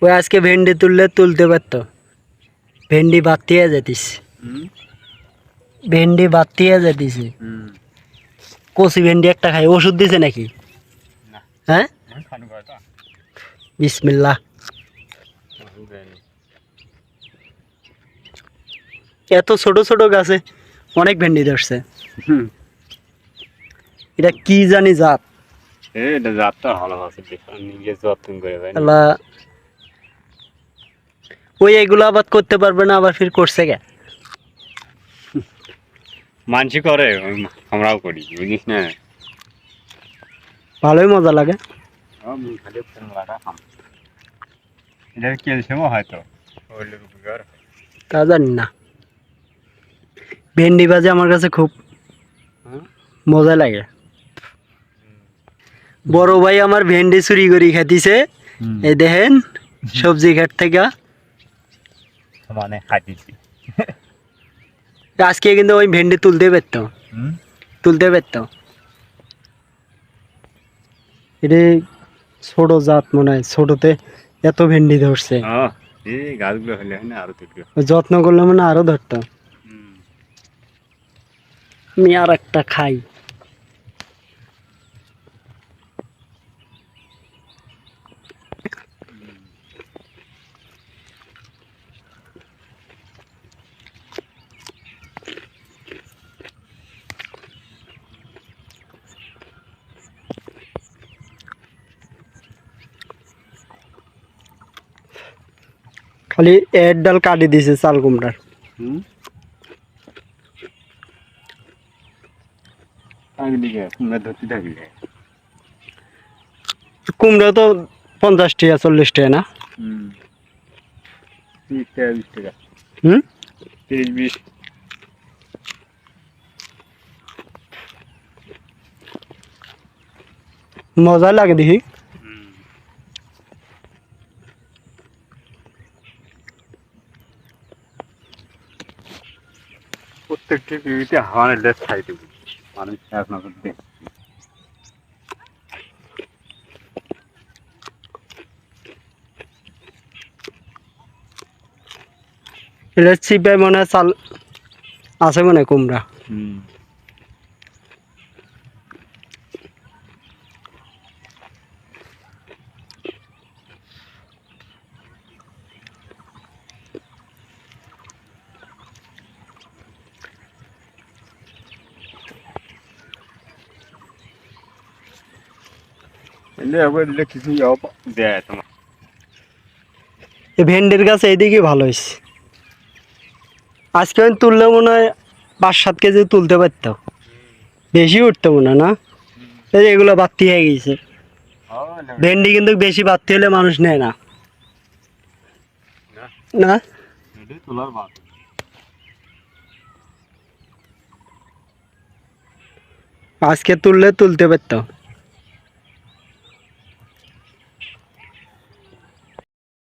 ওই আজকে ভেন্ডি তুললে তুলতে পারতো, ভেন্ডি বাতিয়ে যেতিস, ভেন্ডি বাতিয়ে যেতিস। কচি ভেন্ডি একটা খাই, ওষুধ দিছে নাকি? হ্যাঁ, বিসমিল্লাহ। এত ছোট ছোট গাছে অনেক ভেন্ডি ধরছে। এটা কি জানি জাত? এটা জাতটা ভালো আছে, নিজে যত্ন করে ভাই। আল্লাহ, ওই এগুলো আবাদ করতে পারবে না, আবার ফির করছে কে? মানসি করে, আমরাও করি, বুঝিস না। ভালোই মজা লাগে। এটা ক্যালসিয়ামও হয়তো তা জানি না। ভেন্ডি ভাজি আমার কাছে খুব মজা লাগে। বড় ভাই আমার ভেন্ডি চুরি করে খাইতিছে, এই দেখেন সবজি ঘাট থেকে। মানে খাইতেছি আজকে কিন্তু ওই ভেন্ডি তুলতে পারতো, তুলতে পারতো। এটা ছোট জাত মনে হয়, ছোটতে এত ভেন্ডি ধরছে। এই গাছগুলো হলে হয় না আরো তুলবে। যত্ন করলে মানে আরো ধরতো। আমি আর একটা খাই। খালি এর ডাল কাটি দিছে চাল কুমড়ার। কুমড়া তো 50 টাকা 40 টাকা না? 30 টাকা 20 টাকা। হুম, 30-20। মজা লাগে দেখি। প্রত্যেকটি টিভিতে হাওয়ানের লেজ খাইতে মানুষ এক নজর দেখ। এটা চিপাই মনে হয় চাল আছে মনে হয় কুমড়া। কিছু দেয় তোমার। এই ভেন্ডির গাছ এইদিকে ভালো হয়েছে। আজকে আমি তুললে মনে হয় 5-7 কেজি তুলতে পারতো, বেশি উঠতো মনে হয় না? এই যে এগুলো বাড়তি হয়ে গেছে। ভেন্ডি কিন্তু বেশি বাড়তি হলে মানুষ নেয় না। না, তোলার বাদ আজকে তুললে তুলতে পারতো।